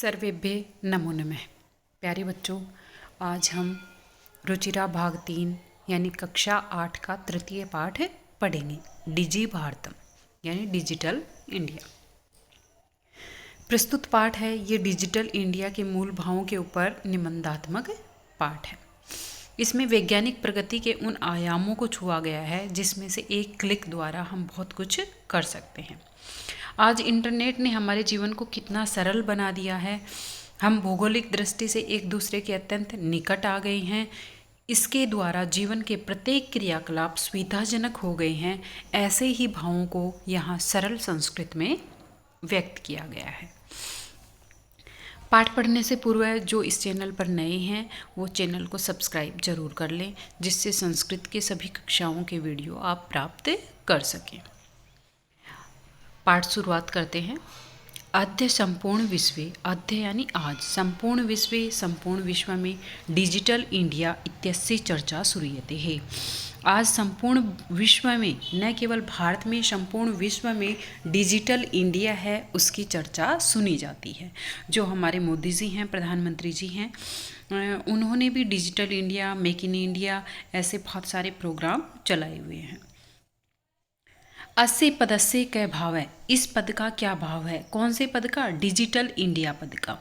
सर्वेभ्य नमो नमः। प्यारे बच्चों, आज हम रुचिरा भाग 3 यानी कक्षा 8 का तृतीय पाठ पढ़ेंगे। डिजी भारतम यानी डिजिटल इंडिया। प्रस्तुत पाठ है ये डिजिटल इंडिया के मूल भावों के ऊपर निबंधात्मक पाठ है। इसमें वैज्ञानिक प्रगति के उन आयामों को छुआ गया है जिसमें से एक क्लिक द्वारा हम बहुत कुछ कर सकते हैं। आज इंटरनेट ने हमारे जीवन को कितना सरल बना दिया है। हम भौगोलिक दृष्टि से एक दूसरे के अत्यंत निकट आ गए हैं। इसके द्वारा जीवन के प्रत्येक क्रियाकलाप सुविधाजनक हो गए हैं। ऐसे ही भावों को यहाँ सरल संस्कृत में व्यक्त किया गया है। पाठ पढ़ने से पूर्व जो इस चैनल पर नए हैं वो चैनल को सब्सक्राइब जरूर कर लें, जिससे संस्कृत के सभी कक्षाओं के वीडियो आप प्राप्त कर सकें। पाठ शुरुआत करते हैं। अद्य संपूर्ण विश्वे, अद्य यानी आज, संपूर्ण विश्व में डिजिटल इंडिया इत्यस्य चर्चा श्रूयते है। आज संपूर्ण विश्व में, न केवल भारत में, संपूर्ण विश्व में डिजिटल इंडिया है उसकी चर्चा सुनी जाती है। जो हमारे मोदी जी हैं, प्रधानमंत्री जी हैं, उन्होंने भी digital India, make in India ऐसे बहुत सारे प्रोग्राम चलाए हुए हैं। अस्य पदस्य क्या भाव है? इस पद का क्या भाव है? कौन से पद का? डिजिटल इंडिया पद का।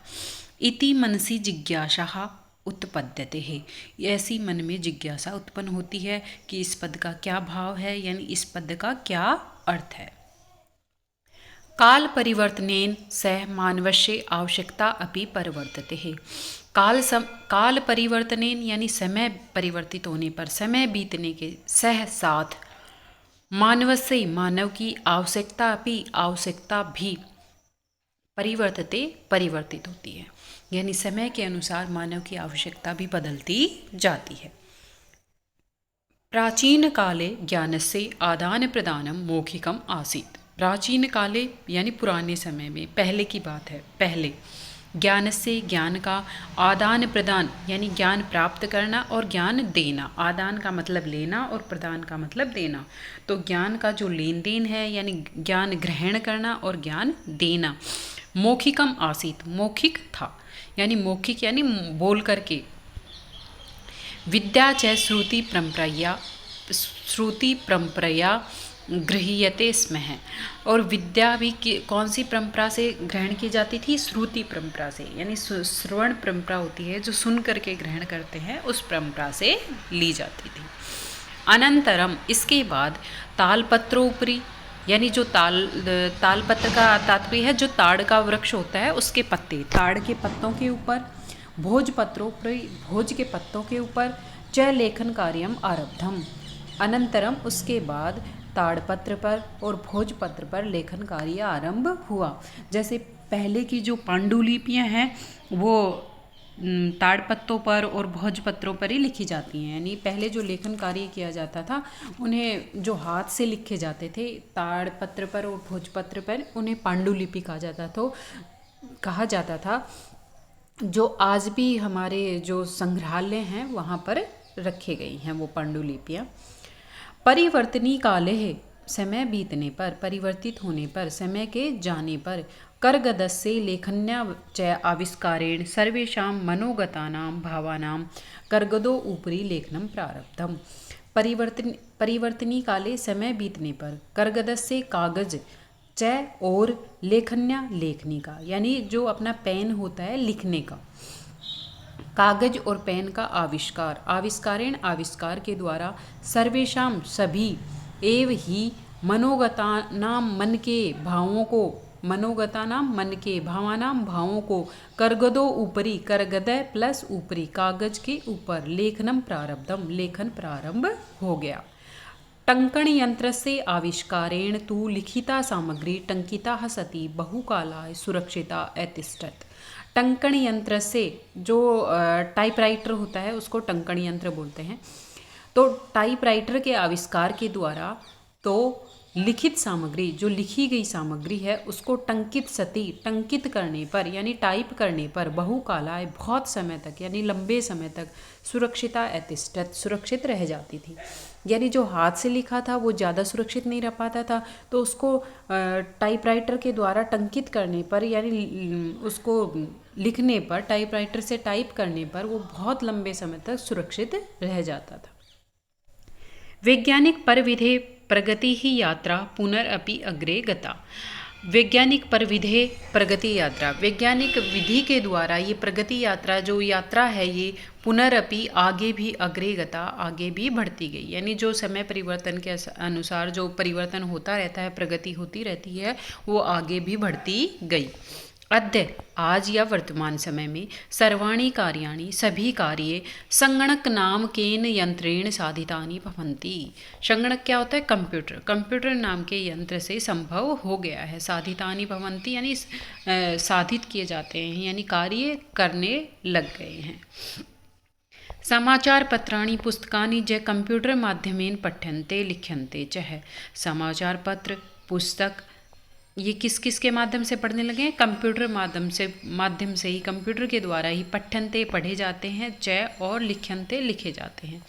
इति मनसी जिज्ञासा उत्पद्यते है। ऐसी मन में जिज्ञासा उत्पन्न होती है कि इस पद का क्या भाव है, यानी इस पद का क्या अर्थ है। काल परिवर्तनेन सह मानवस्य आवश्यकता अपि परिवर्तते है। काल परिवर्तनेन यानी समय परिवर्तित होने पर, समय बीतने के सह साथ, मानव से, मानव की आवश्यकता भी परिवर्तित होती है, यानी समय के अनुसार मानव की आवश्यकता भी बदलती जाती है। प्राचीन काले ज्ञानस्य आदान प्रदानम मौखिकम आसीत्। प्राचीन काले यानी पुराने समय में, पहले की बात है, पहले ज्ञान से, ज्ञान का आदान प्रदान यानी ज्ञान प्राप्त करना और ज्ञान देना। आदान का मतलब लेना और प्रदान का मतलब देना। तो ज्ञान का जो लेन देन है यानी ज्ञान ग्रहण करना और ज्ञान देना। मौखिकम आसीत, मौखिक था, यानी मौखिक यानी बोल करके। विद्या च श्रुति परंपराया गृह्यते स्म है। और विद्या भी कौन सी परंपरा से ग्रहण की जाती थी? श्रुति परंपरा से, यानी श्रवण परंपरा होती है जो सुन करके ग्रहण करते हैं, उस परंपरा से ली जाती थी। अनंतरम, इसके बाद, तालपत्रोपरि यानी जो तालपत्र का तात्पर्य है जो ताड़ का वृक्ष होता है उसके पत्ते, ताड़ के पत्तों के ऊपर, भोजपत्रोपरि भोज के पत्तों के ऊपर, च लेखन कार्यम आरब्धम। अनंतरम, उसके बाद ताड़पत्र पर और भोजपत्र पर लेखन कार्य आरंभ हुआ। जैसे पहले की जो पांडुलिपियां हैं वो ताड़पत्रों पर और भोजपत्रों पर ही लिखी जाती हैं, यानी पहले जो लेखन कार्य किया जाता था उन्हें जो हाथ से लिखे जाते थे ताड़पत्र पर और भोजपत्र पर, उन्हें पांडुलिपि कहा जाता था। जो आज भी हमारे जो संग्रहालय हैं वहाँ पर रखे गई हैं वो पांडुलिपियाँ। परिवर्तनी काले है, समय बीतने पर, परिवर्तित होने पर, समय के जाने पर, करगदस्य लेखन्या च आविष्कारेण सर्वेषां मनोगतानां भावानां करगदो ऊपरी लेखनम प्रारब्धम। परिवर्तनी काले, समय बीतने पर, करगदस्य कागज, च और लेखन्या लेखनी का, यानी जो अपना पेन होता है लिखने का, कागज और पेन का आविष्कार, आविष्कारेण आविष्कार के द्वारा, सर्वेषाम सभी, एव ही, मनोगतानाम मन के भावों को, मनोगतानाम मन के, भावानाम भावों को, करगदो ऊपरी, करगदय प्लस ऊपरी, कागज के ऊपर, लेखनम प्रारब्धम, लेखन प्रारंभ हो गया। टंकण यंत्र से आविष्कारेण तु लिखिता सामग्री टंकिता सती बहुकालाय सुरक्षिता अतिष्ठत। टंकण यंत्र से, जो टाइपराइटर होता है उसको टंकण यंत्र बोलते हैं। तो टाइपराइटर के आविष्कार के द्वारा तो लिखित सामग्री, जो लिखी गई सामग्री है उसको टंकित सती, टंकित करने पर यानी टाइप करने पर, बहुकालाय बहुत समय तक यानी लंबे समय तक, सुरक्षिता अतिष्ठत सुरक्षित रह जाती थी। यानी जो हाथ से लिखा था वो ज़्यादा सुरक्षित नहीं रह पाता था, तो उसको टाइपराइटर के द्वारा टंकित करने पर यानी उसको लिखने पर, टाइपराइटर से टाइप करने पर वो बहुत लंबे समय तक सुरक्षित रह जाता था। वैज्ञानिक परविधे प्रगति ही यात्रा पुनरअपि अग्रे गता। वैज्ञानिक परविधे प्रगति यात्रा, वैज्ञानिक विधि के द्वारा ये प्रगति यात्रा जो यात्रा है ये पुनरअपि आगे भी अग्रे गता, आगे भी बढ़ती गई। यानी जो समय परिवर्तन के अनुसार जो परिवर्तन होता रहता है, प्रगति होती रहती है, वो आगे भी बढ़ती गई। अद्य आज या वर्तमान समय में सर्वाणि कार्याणि सभी कार्य संगणक नाम केन यंत्रेण साधितानि भवन्ति। संगणक क्या होता है? कंप्यूटर। कंप्यूटर नाम के यंत्र से संभव हो गया है। साधितानि भवन्ति यानी साधित किए जाते हैं, यानी कार्य करने लग गए हैं। समाचार पत्राणि पुस्तकानि च कंप्यूटर माध्यमेन पठ्यन्ते लिख्यन्ते च है। समाचार पत्र, पुस्तक ये किस किस के माध्यम से पढ़ने लगे हैं? कंप्यूटर माध्यम से ही, कंप्यूटर के द्वारा ही पठ्यन्ते पढ़े जाते हैं, च और लिख्यन्ते लिखे जाते हैं।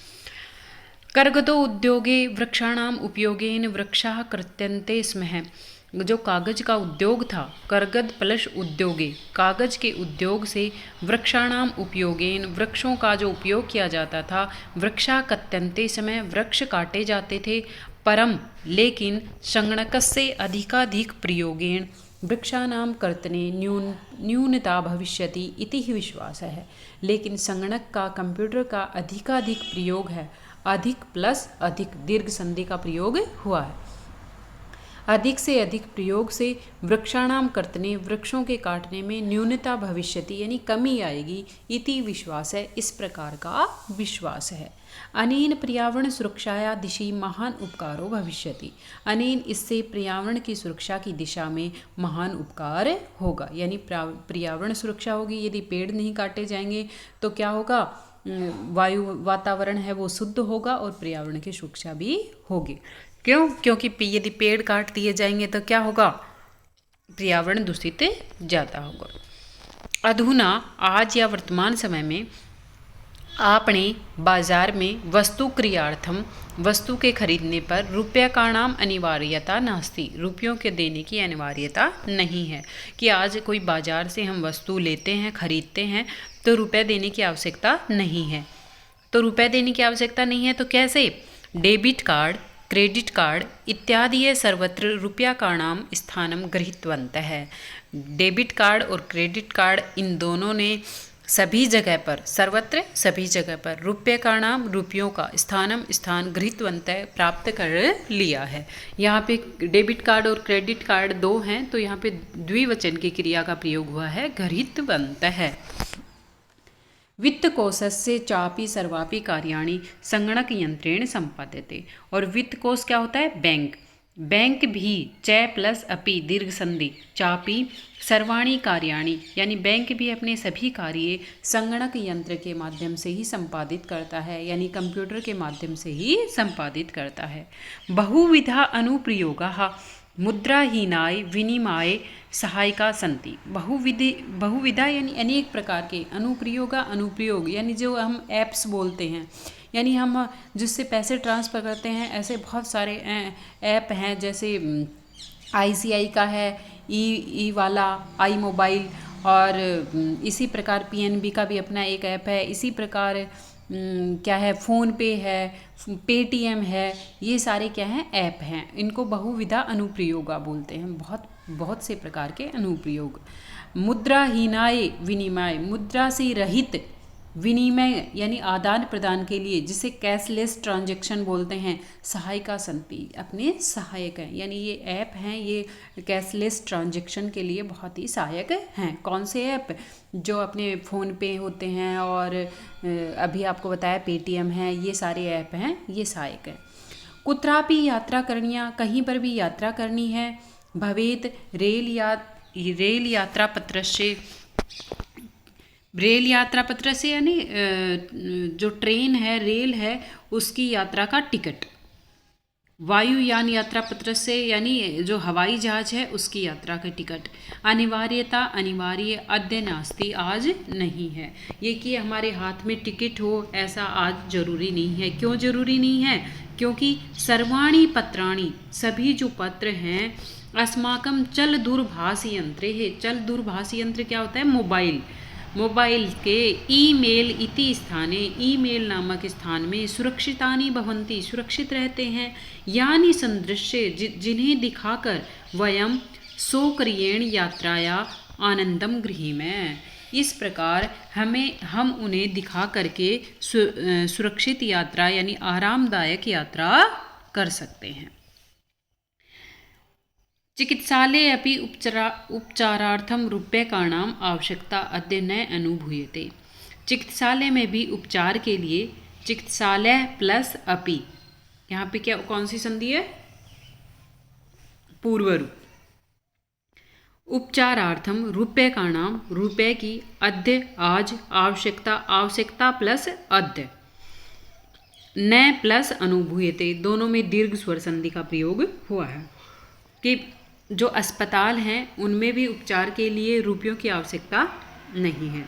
कर्गदो उद्योगे वृक्षाणाम उपयोगेन वृक्षाः कृत्यन्ते स्म है। जो कागज का उद्योग था, करगद प्लस उद्योगे, कागज के उद्योग से वृक्षाणाम उपयोगेन वृक्षों का जो उपयोग किया जाता था, वृक्षा कत्यन्ते समय वृक्ष काटे जाते थे, परम लेकिन संगणकस्य अधिकाधिक प्रयोगेण वृक्षाणाम कर्तने न्यूनता भविष्यति इति ही विश्वास है। लेकिन संगणक का, कंप्यूटर का अधिकाधिक प्रयोग है, अधिक प्लस अधिक दीर्घ संधि का प्रयोग हुआ है। अधिक से अधिक प्रयोग से वृक्षाणाम कर्तने वृक्षों के काटने में न्यूनता भविष्यति यानी कमी आएगी, इति विश्वास है, इस प्रकार का विश्वास है। अनेन पर्यावरण सुरक्षाया दिशि महान उपकारो भविष्यति। अनेन इससे पर्यावरण की सुरक्षा की दिशा में महान उपकार होगा, यानी पर्यावरण सुरक्षा होगी। यदि पेड़ नहीं काटे जाएंगे तो क्या होगा? वातावरण है वो शुद्ध होगा और पर्यावरण की सुरक्षा भी होगी। क्यों? क्योंकि यदि पेड़ काट दिए जाएंगे तो क्या होगा? पर्यावरण दूषित ज़्यादा होगा। अधुना आज या वर्तमान समय में आपने बाजार में वस्तु क्रियार्थम, वस्तु के खरीदने पर रुपया का नाम अनिवार्यता नास्ति, रुपयों के देने की अनिवार्यता नहीं है। कि आज कोई बाजार से हम वस्तु लेते हैं, खरीदते हैं तो रुपया देने की आवश्यकता नहीं है। तो रुपया देने की आवश्यकता नहीं है तो कैसे? डेबिट कार्ड, क्रेडिट कार्ड इत्यादि सर्वत्र रुपया का नाम स्थानम गृहीतवन्तः है। डेबिट कार्ड और क्रेडिट कार्ड इन दोनों ने सभी जगह पर, सर्वत्र सभी जगह पर रुपये का नाम, रुपयों का स्थान गृहीतवन्तः प्राप्त कर लिया है। यहाँ पे डेबिट कार्ड और क्रेडिट कार्ड दो हैं तो यहाँ पे द्विवचन की क्रिया का प्रयोग हुआ है, गृहीतवन्तः। वित्त कोशस्य चापि सर्वापि कार्याणि संगणक यंत्रेण संपाद्यते। और वित्त कोश क्या होता है? बैंक। बैंक भी च प्लस अपि दीर्घ संधि चापि सर्वाणि कार्याणि यानी बैंक भी अपने सभी कार्य संगणक यंत्र के माध्यम से ही संपादित करता है, यानी कंप्यूटर के माध्यम से ही संपादित करता है। बहुविधा अनुप्रयोगाः मुद्राहीनाय विनिमय सहायिका संति। बहुविधा यानी अनेक प्रकार के, अनुप्रयोग यानी जो हम ऐप्स बोलते हैं, यानी हम जिससे पैसे ट्रांसफ़र करते हैं, ऐसे बहुत सारे ऐप हैं। जैसे ICI का है, ई वाला, आई मोबाइल, और इसी प्रकार PNB का भी अपना एक ऐप है। इसी प्रकार क्या है, फ़ोन पे है, पेटीएम है, ये सारे क्या हैं? ऐप हैं। इनको बहुविधा अनुप्रयोगा बोलते हैं, बहुत से प्रकार के अनुप्रयोग। मुद्राहीनाय विनिमय, मुद्रा से रहित विनिमय यानी आदान प्रदान के लिए, जिसे कैशलेस ट्रांजैक्शन बोलते हैं, सहायिका संति अपने सहायक हैं। यानी ये ऐप हैं, ये कैशलेस ट्रांजैक्शन के लिए बहुत ही सहायक हैं। कौन से ऐप? जो अपने फ़ोन पे होते हैं और अभी आपको बताया पेटीएम है, ये सारे ऐप हैं, ये सहायक हैं। कुत्रापि यात्रा करनिया, कहीं पर भी यात्रा करनी है, भवेत रेल यात्रा पत्र से यानी जो ट्रेन है, रेल है, उसकी यात्रा का टिकट। वायुयान यात्रा पत्र से यानी जो हवाई जहाज है उसकी यात्रा का टिकट। अनिवार्यता अनिवार्य अद्य नास्ति आज नहीं है, ये कि हमारे हाथ में टिकट हो ऐसा आज जरूरी नहीं है। क्यों जरूरी नहीं है? क्योंकि सर्वाणी पत्राणी सभी जो पत्र हैं अस्माकम चल दूरभाष यंत्र है। चल दूरभाष यंत्र क्या होता है? मोबाइल। मोबाइल के ईमेल इति स्थाने ईमेल नामक स्थान में सुरक्षितानि भवन्ति सुरक्षित रहते हैं। यानी संदृश्य जिन्हें दिखाकर वयम सोक्रियेण यात्राया आनंदम गृहीमः। इस प्रकार हम उन्हें दिखा करके सुरक्षित यात्रा यानी आरामदायक यात्रा कर सकते हैं। चिकित्सालये अपि उपचारार्थम रूप्यकाणाम आवश्यकता अद्य न अनुभूयते। चिकित्सालय में भी उपचार के लिए चिकित्सालय प्लस अपि, यहाँ पे क्या कौन सी संधि है? पूर्व रूप। उपचारार्थम रूप्यकाणाम रुपये की अद्य आज आवश्यकता प्लस अद्य न प्लस अनुभूयते, दोनों में दीर्घ स्वर संधि का प्रयोग हुआ है कि जो अस्पताल हैं उनमें भी उपचार के लिए रुपयों की आवश्यकता नहीं है।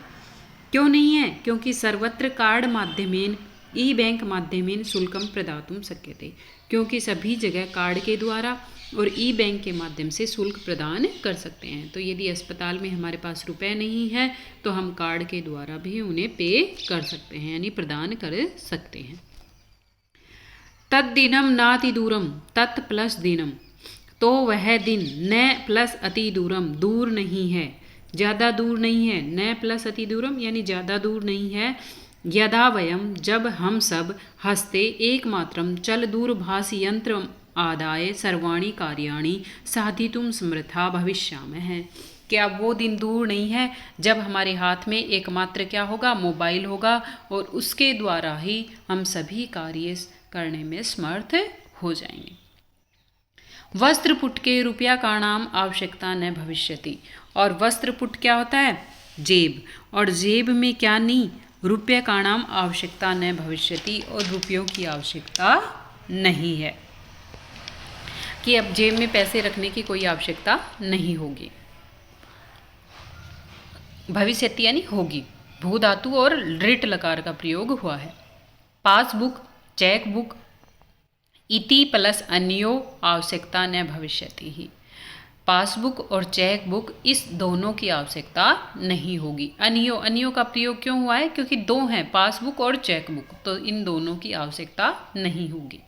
क्यों नहीं है? क्योंकि सर्वत्र कार्ड माध्यमेन ई बैंक माध्यमेन शुल्कम प्रदातुम शक्यते, क्योंकि सभी जगह कार्ड के द्वारा और ई बैंक के माध्यम से शुल्क प्रदान कर सकते हैं। तो यदि अस्पताल में हमारे पास रुपए नहीं है तो हम कार्ड के द्वारा भी उन्हें पे कर सकते हैं यानी प्रदान कर सकते हैं। तद्दिनम नाति दूरम, तत् प्लस दिनम, तो वह दिन, न प्लस अति दूरम, दूर नहीं है, ज़्यादा दूर नहीं है। न प्लस अति दूरम यानी ज़्यादा दूर नहीं है। यदा वयम, जब हम सब, हस्ते एकमात्रम चल दूरभाष यंत्र आदाय सर्वाणी कार्याणि साधितुम समर्था भविष्यामः। क्या वो दिन दूर नहीं है जब हमारे हाथ में एकमात्र क्या होगा? मोबाइल होगा और उसके द्वारा ही हम सभी कार्य करने में समर्थ हो जाएंगे। वस्त्रपुट के रुपया का नाम आवश्यकता न भविष्यति, और वस्त्रपुट क्या होता है? जेब, और जेब में क्या नहीं? रुपये का नाम आवश्यकता न भविष्यति, और रुपयों की आवश्यकता नहीं है कि अब जेब में पैसे रखने की कोई आवश्यकता नहीं होगी। भविष्यति यानी होगी, भू धातु और ऋट लकार का प्रयोग हुआ है। पासबुक, चेक बुक, इति प्लस अन्यो आवश्यकता न भविष्यति ही, पासबुक और चेक बुक इस दोनों की आवश्यकता नहीं होगी। अन्यो का प्रयोग क्यों हुआ है? क्योंकि दो हैं, पासबुक और चेक बुक, तो इन दोनों की आवश्यकता नहीं होगी।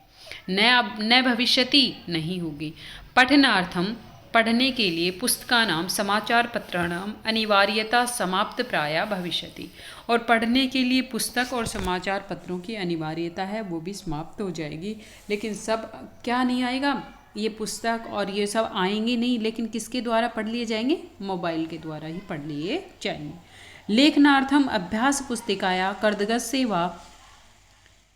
न भविष्यति नहीं होगी। पठनार्थम, पढ़ने के लिए, पुस्तका नाम समाचार पत्राणाम अनिवार्यता समाप्त प्राय भविष्यति, और पढ़ने के लिए पुस्तक और समाचार पत्रों की अनिवार्यता है वो भी समाप्त हो जाएगी। लेकिन सब क्या नहीं आएगा? ये पुस्तक और ये सब आएंगे नहीं, लेकिन किसके द्वारा पढ़ लिए जाएंगे? मोबाइल के द्वारा ही पढ़ लिए जाएंगे। लेखनार्थम अभ्यास पुस्तिकाया कर्दगस्य वा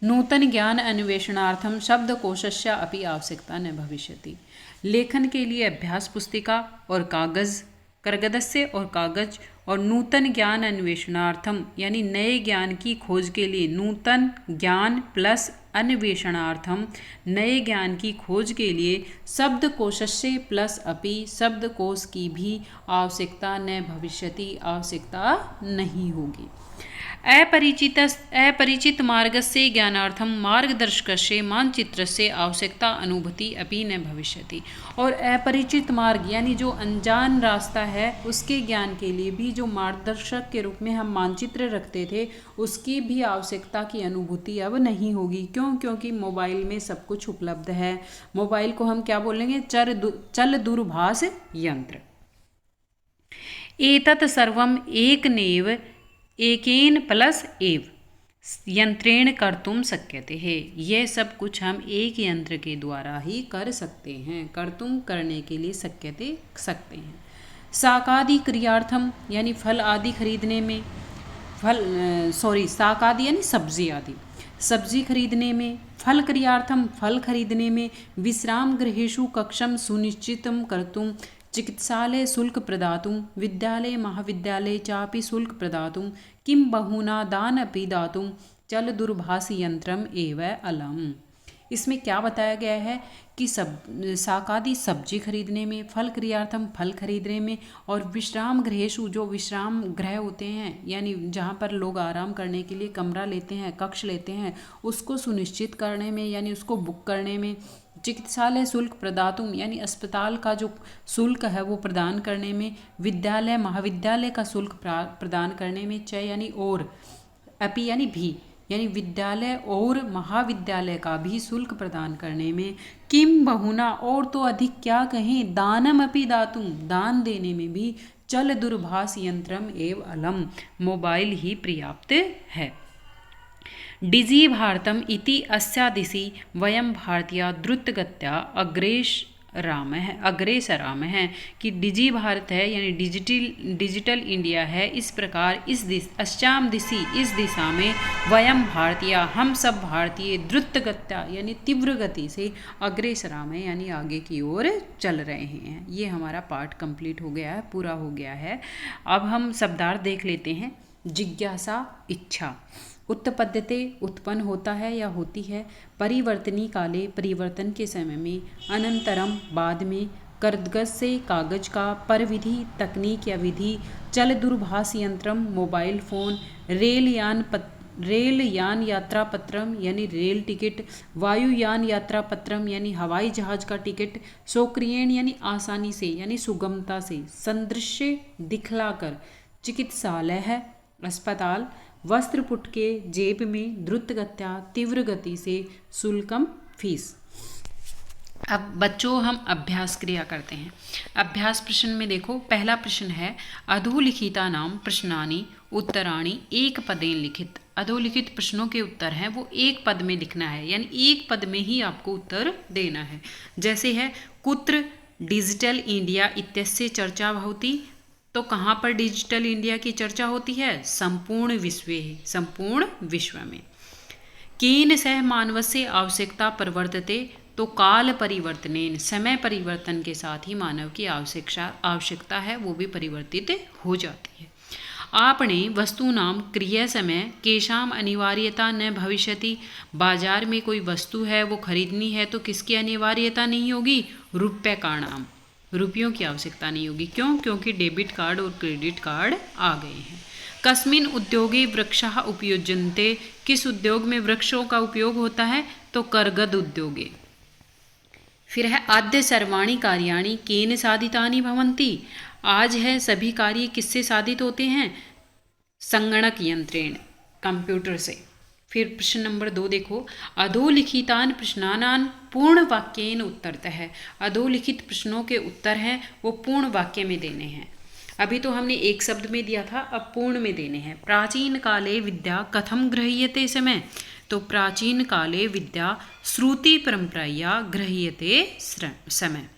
नूतन ज्ञान अन्वेषणार्थम शब्दकोशस्य अपि आवश्यकता न भविष्यति। लेखन के लिए अभ्यास पुस्तिका और कागज़, कर्गदस्य और कागज, और नूतन ज्ञान अन्वेषणार्थम यानी नए ज्ञान की खोज के लिए, नूतन ज्ञान प्लस अन्वेषणार्थम नए ज्ञान की खोज के लिए, शब्दकोशस्य प्लस अपि शब्दकोश की भी आवश्यकता न भविष्यति, आवश्यकता नहीं होगी। अपरिचित मार्गस्य ज्ञानार्थम मार्गदर्शकस्य मानचित्रस्य आवश्यकता अनुभूति अपि न भविष्यति, और अपरिचित मार्ग यानी जो अनजान रास्ता है उसके ज्ञान के लिए भी जो मार्गदर्शक के रूप में हम मानचित्र रखते थे उसकी भी आवश्यकता की अनुभूति अब नहीं होगी। क्यों? क्योंकि मोबाइल में सब कुछ उपलब्ध है। मोबाइल को हम क्या बोलेंगे? चल दूरभाष यंत्र। एतत् सर्वम एकनेव एकेन प्लस एव यंत्रेण कर्तुम शक्यते है। यह सब कुछ हम एक यंत्र के द्वारा ही कर सकते हैं। कर्तुम करने के लिए सकते हैं। शाकादि क्रियार्थम यानी फल आदि खरीदने में, शाकादि यानी सब्जी आदि, सब्जी खरीदने में, फल क्रियार्थम फल खरीदने में, विश्राम गृहेषु कक्षम सुनिश्चितं कर्तुं, चिकित्सालय शुल्क प्रदातुं, विद्यालय महाविद्यालय चापि शुल्क प्रदातुं, किं बहुना दान अपि दातुं चल दूरभाष यंत्रम एव अलम। इसमें क्या बताया गया है कि शाकादि सब्जी खरीदने में, फल क्रियार्थम फल खरीदने में, और विश्राम गृहेशु जो विश्राम गृह होते हैं यानी जहाँ पर लोग आराम करने के लिए कमरा लेते हैं, कक्ष लेते हैं, उसको सुनिश्चित करने में यानी उसको बुक करने में, चिकित्सालय शुल्क प्रदातुम यानी अस्पताल का जो शुल्क है वो प्रदान करने में, विद्यालय महाविद्यालय का शुल्क प्रदान करने में, च यानी और, अपि यानी भी, यानी विद्यालय और महाविद्यालय का भी शुल्क प्रदान करने में, किम बहुना और तो अधिक क्या कहें, दानम अपि दातुम दान देने में भी, चल दूरभाष यंत्रम एव अलम मोबाइल ही पर्याप्त है। डिजी भारतम इति अस्यादिशि वयम भारतीय द्रुतगत्या अग्रेसराम है कि डिजी भारत है यानी डिजिटल इंडिया है। इस प्रकार इस दिशा में वयम भारतीय हम सब भारतीय द्रुतगत्या यानी तीव्र गति से अग्रेसराम है यानी आगे की ओर चल रहे हैं। ये हमारा पाठ कंप्लीट हो गया है, पूरा हो गया है। अब हम शब्दार्थ देख लेते हैं। जिज्ञासा इच्छा, उत्पद्यते उत्पन्न होता है या होती है, परिवर्तनी काले परिवर्तन के समय में, अनंतरम बाद में, कर्दगज से कागज का, परविधि तकनीक या विधि, चल दूरभाष यंत्रम मोबाइल फोन, रेल यान यात्रा पत्रम यानी रेल टिकट, वायुयान यात्रा पत्रम यानी हवाई जहाज का टिकट, सोक्रियण यानी आसानी से यानी सुगमता से, संदृश्य दिखलाकर, चिकित्सालय है अस्पताल, वस्त्र पुट के जेब में, द्रुत गत्या तीव्र गति से, शुल्कम फीस। अब बच्चों हम अभ्यास क्रिया करते हैं। अभ्यास प्रश्न में देखो, पहला प्रश्न है अधोलिखिता नाम प्रश्नानि उत्तराणि एक पदेन लिखित। अधोलिखित प्रश्नों के उत्तर हैं वो एक पद में लिखना है, यानी एक पद में ही आपको उत्तर देना है। जैसे है कुत्र डिजिटल इंडिया इत्यस्य चर्चा भवति, तो कहाँ पर डिजिटल इंडिया की चर्चा होती है? संपूर्ण विश्व में। केन सह मानवस्य आवश्यकता परिवर्तते, तो काल परिवर्तनेन समय परिवर्तन के साथ ही मानव की आवश्यकता है वो भी परिवर्तित हो जाती है। आपने वस्तूनां क्रिया समय केशाम अनिवार्यता न भविष्यति, बाजार में कोई वस्तु है वो खरीदनी है तो किसकी अनिवार्यता नहीं होगी? रुप्यकाणाम, रुपयों की आवश्यकता नहीं होगी। क्यों? क्योंकि डेबिट कार्ड और क्रेडिट कार्ड आ गए हैं। कस्मिन उद्योगे वृक्षाः उपयुज्यन्ते, किस उद्योग में वृक्षों का उपयोग होता है? तो करगद उद्योगे। फिर है अद्य सर्वाणि कार्याणि केन साधितानि भवन्ति, आज है सभी कार्य किससे साधित होते हैं? संगणक यंत्रेण, कंप्यूटर से। फिर प्रश्न नंबर 2 देखो, अधोलिखितान प्रश्नानान पूर्ण वाक्येन उत्तरतः है। अधोलिखित प्रश्नों के उत्तर हैं वो पूर्ण वाक्य में देने हैं। अभी तो हमने एक शब्द में दिया था, अब पूर्ण में देने हैं। प्राचीन काले विद्या कथम गृह्यते समय, तो प्राचीन काले विद्या श्रुति परंपराया गृह्यते समय।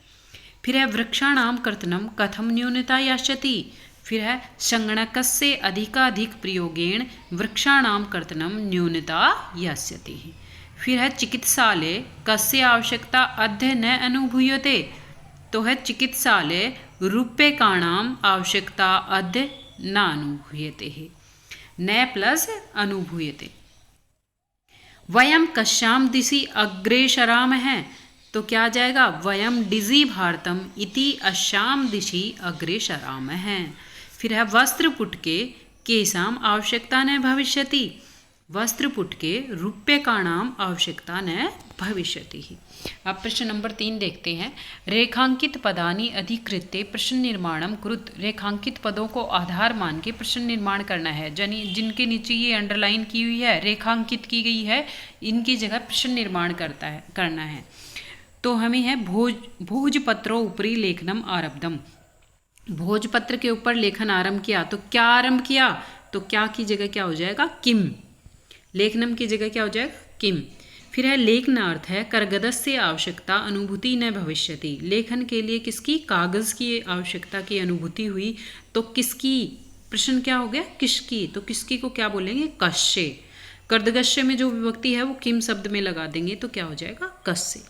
फिर है वृक्षाणाम कर्तनम कथम न्यूनता यास्यति, फिर है संगणकस्य अधिकाधिक प्रयोगेण वृक्षाणाम कर्तनम न्यूनता यास्यति। फिर है चिकित्सालय कस्य आवश्यकता अद्य न अनुभूयते, तो है चिकित्सालय रूप्यकाणाम आवश्यकता अद्य न अनुभूयते है, न प्लस अनुभूयते। वयम कस्याम दिशि अग्रेसराम है, तो क्या आ जाएगा? वयम डिजी भारतम इति अस्याम दिशि अग्रेसराम है। फिर है वस्त्र पुट के केशाम आवश्यकता न भविष्यति, वस्त्र पुट के रूप्यकाणाम आवश्यकता न भविष्यति। अब प्रश्न नंबर 3 देखते हैं। रेखांकित पदानि अधिकृत्य प्रश्न निर्माणम कुरुत, रेखांकित पदों को आधार मान के प्रश्न निर्माण करना है। जिनके नीचे ये अंडरलाइन की हुई है, रेखांकित की गई है, इनकी जगह प्रश्न निर्माण करना है। तो हमें है भोजपत्रो ऊपरी लेखनम आरब्धम, भोजपत्र के ऊपर लेखन आरंभ किया। तो क्या आरंभ किया? तो क्या की जगह क्या हो जाएगा? किम। लेखनम की जगह क्या हो जाएगा? किम। फिर है लेखनार्थ है करगदस्य आवश्यकता अनुभूति न भविष्यति, लेखन के लिए किसकी? कागज की आवश्यकता की अनुभूति हुई, तो किसकी? प्रश्न क्या हो गया? किसकी। तो किसकी को क्या बोलेंगे? कस्य। कर्दगस्य में जो विभक्ति है वो किम शब्द में लगा देंगे, तो क्या हो जाएगा? कस्य।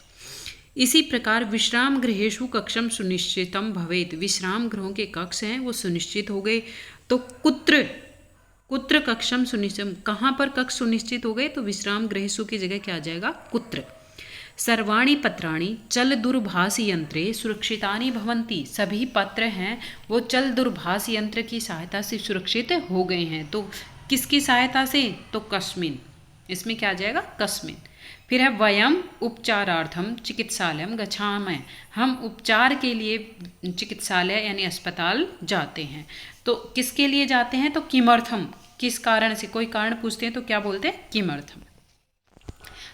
इसी प्रकार विश्राम गृहेषु कक्षम सुनिश्चितम भवेत, विश्राम गृहों के कक्ष हैं वो सुनिश्चित हो गए। तो कुत्र कक्षम सुनिश्चित, कहाँ पर कक्ष सुनिश्चित हो गए? तो विश्राम गृहेषु की जगह क्या आ जाएगा? कुत्र। सर्वाणि पत्राणि चल दूरभाष यंत्रे सुरक्षितानि भवन्ति। सभी पत्र हैं वो चल दूरभाष यंत्र की सहायता से सुरक्षित हो गए हैं। तो किसकी सहायता से? तो कस्मिन, इसमें क्या आ जाएगा? कस्मिन। फिर है वयम उपचारार्थम चिकित्सालयम गच्छामः। हम उपचार के लिए चिकित्सालय यानी अस्पताल जाते हैं। तो किसके लिए जाते हैं? तो किमर्थम, किस कारण से, कोई कारण पूछते हैं तो क्या बोलते हैं? किमर्थम।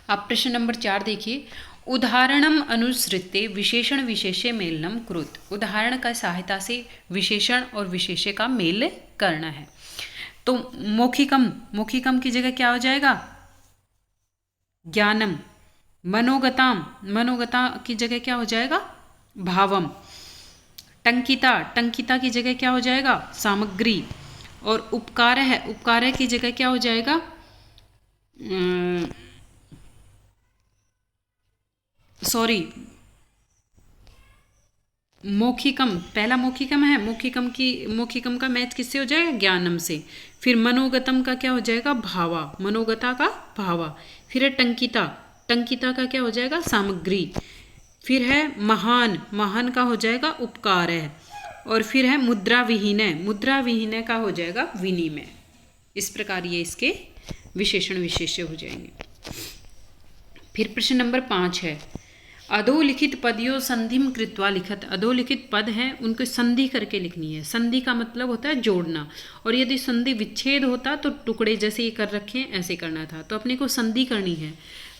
अब प्रश्न नंबर 4 देखिए, उदाहरणम अनुसृत्य विशेषण विशेष्य मेलनम कुरुत। उदाहरण का सहायता से विशेषण और विशेष्य का मेल करना है। तो मौखिकम, मौखिकम की जगह क्या हो जाएगा? ज्ञानम। मनोगताम, मनोगता की जगह क्या हो जाएगा? भावम। टंकिता, टंकिता की जगह क्या हो जाएगा? सामग्री। और उपकार है, उपकार की जगह क्या हो जाएगा? सॉरी, मौखिकम, पहला मौखिकम है, मौखिकम का मैच किससे हो जाएगा? ज्ञानम से। फिर मनोगतम का क्या हो जाएगा? भावा, मनोगता का भावा। फिर है टंकिता, टंकिता का क्या हो जाएगा? सामग्री। फिर है महान, महान का हो जाएगा उपकार है। और फिर है मुद्रा विहीनय, मुद्रा विहीनय का हो जाएगा विनिमय। इस प्रकार ये इसके विशेषण विशेष्य हो जाएंगे। फिर प्रश्न नंबर 5 है, अधोलिखित पदयों संधिम कृत्वा लिखत। अधोलिखित पद हैं उनको संधि करके लिखनी है। संधि का मतलब होता है जोड़ना, और यदि संधि विच्छेद होता तो टुकड़े जैसे ये कर रखे हैं ऐसे करना था, तो अपने को संधि करनी है।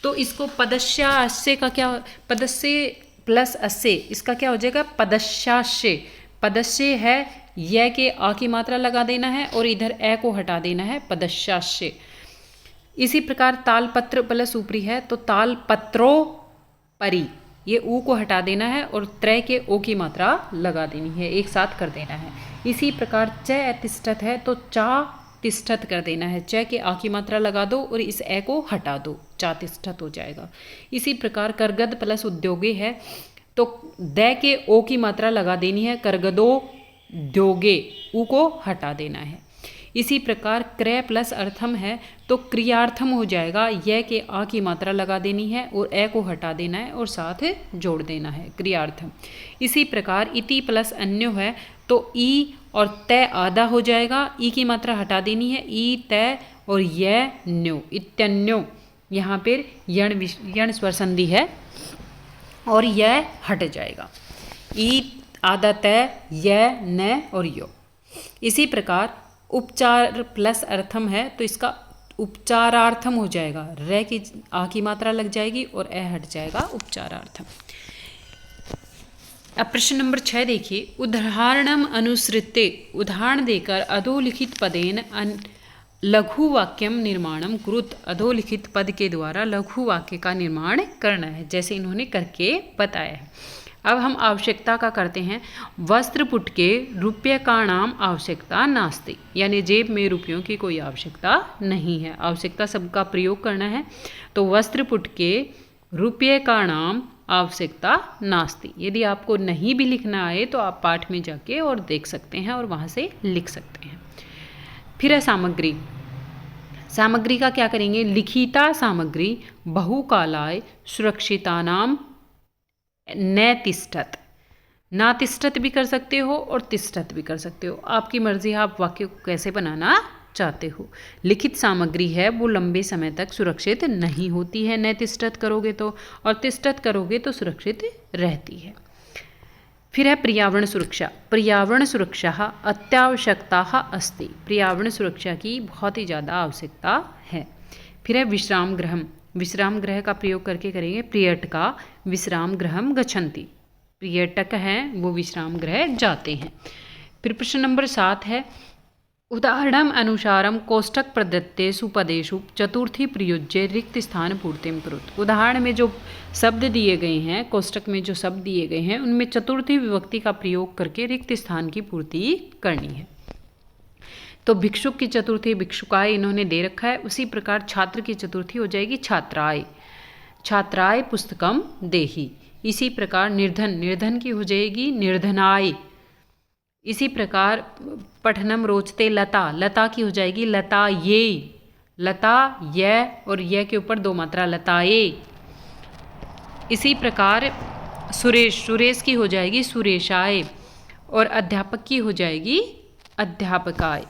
तो इसको पदस्या अस्य का क्या, पदस्य प्लस अस्य, इसका क्या हो जाएगा? पदस्यास्य। पदस्य है य के आ की मात्रा लगा देना है और इधर ए को हटा देना है, पदस्यास्य। इसी प्रकार तालपत्र प्लस ऊपरी है तो तालपत्रो परी, ये ऊ को हटा देना है और त्रय के ओ की मात्रा लगा देनी है, एक साथ कर देना है। इसी प्रकार च तिष्ठत है तो चा तिष्ठत कर देना है, च के आ की मात्रा लगा दो और इस ए को हटा दो, चा तिष्ठत हो जाएगा। इसी प्रकार करगद प्लस उद्योगे है तो द के ओ की मात्रा लगा देनी है, करगदो द्योगे, ऊ को हटा देना है। इसी प्रकार क्रय प्लस अर्थम है तो क्रियार्थम हो जाएगा, य के आ की मात्रा लगा देनी है और ए को हटा देना है और साथ जोड़ देना है, क्रियार्थम। इसी प्रकार इति प्लस अन्यो है तो ई और तय आधा हो जाएगा, ई की मात्रा हटा देनी है, ई तय और य न्यो, इत्यन्यो। यहाँ पर यण स्वर संधि है और यह हट जाएगा, ई आधा तय, य न और यो। इसी प्रकार उपचार प्लस अर्थम है तो इसका उपचारार्थम हो जाएगा, रे की आ की मात्रा लग जाएगी और ए हट जाएगा, उपचारार्थम। अब प्रश्न नंबर 6 देखिए, उदाहरणम अनुसृत्य, उदाहरण देकर अधोलिखित पदेन लघु वाक्यम निर्माणम कुरुत। अधोलिखित पद के द्वारा लघु वाक्य का निर्माण करना है, जैसे इन्होंने करके बताया है। अब हम आवश्यकता का करते हैं। वस्त्र पुट के रुपये का नाम आवश्यकता नास्ति, यानी जेब में रुपयों की कोई आवश्यकता नहीं है, आवश्यकता सबका प्रयोग करना है। तो वस्त्र पुट के रुपये का नाम आवश्यकता नास्ति। यदि आपको नहीं भी लिखना आए तो आप पाठ में जाके और देख सकते हैं और वहाँ से लिख सकते हैं। फिर है सामग्री। सामग्री का क्या करेंगे? लिखिता सामग्री बहुकालाय सुरक्षितानाम न तिष्ठत। ना तिष्ठत भी कर सकते हो और तिष्ठत भी कर सकते हो, आपकी मर्जी है आप वाक्य को कैसे बनाना चाहते हो। लिखित सामग्री है वो लंबे समय तक सुरक्षित नहीं होती है, न तिष्ठत करोगे तो, और तिष्ठत करोगे तो सुरक्षित रहती है। फिर है पर्यावरण सुरक्षा। पर्यावरण सुरक्षा अत्यावश्यकता अस्ति, पर्यावरण सुरक्षा की बहुत ही ज़्यादा आवश्यकता है। फिर है विश्राम गृहम। विश्राम गृह का प्रयोग करके करेंगे, पर्यटका विश्राम गृहम गच्छन्ति, पर्यटक हैं वो विश्राम गृह जाते हैं। फिर प्रश्न नंबर 7 है, उदाहरणम अनुसारम कोष्ठक प्रदत्तेषु पदेषु चतुर्थी प्रयुज्य रिक्त स्थान पूर्तिम कुरुत। उदाहरण में जो शब्द दिए गए हैं, कोष्ठक में जो शब्द दिए गए हैं उनमें चतुर्थी विभक्ति का प्रयोग करके रिक्त स्थान की पूर्ति करनी है। तो भिक्षुक की चतुर्थी भिक्षुकाय इन्होंने दे रखा है, उसी प्रकार छात्र की चतुर्थी हो जाएगी छात्राय, छात्राय पुस्तकम देहि। इसी प्रकार निर्धन, निर्धन की हो जाएगी निर्धनाय। इसी प्रकार पठनम रोचते लता, लता की हो जाएगी लता ये, लता ये और ये के ऊपर 2 मात्रा लताए। इसी प्रकार सुरेश की हो जाएगी सुरेशाय, और अध्यापक की हो जाएगी अध्यापकाय।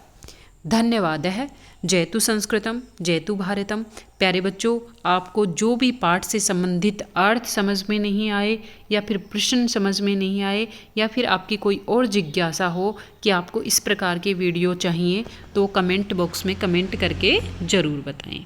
धन्यवादः। जयतु संस्कृतम जयतु भारतम। प्यारे बच्चों, आपको जो भी पाठ से संबंधित अर्थ समझ में नहीं आए, या फिर प्रश्न समझ में नहीं आए, या फिर आपकी कोई और जिज्ञासा हो कि आपको इस प्रकार के वीडियो चाहिए, तो कमेंट बॉक्स में कमेंट करके ज़रूर बताएं।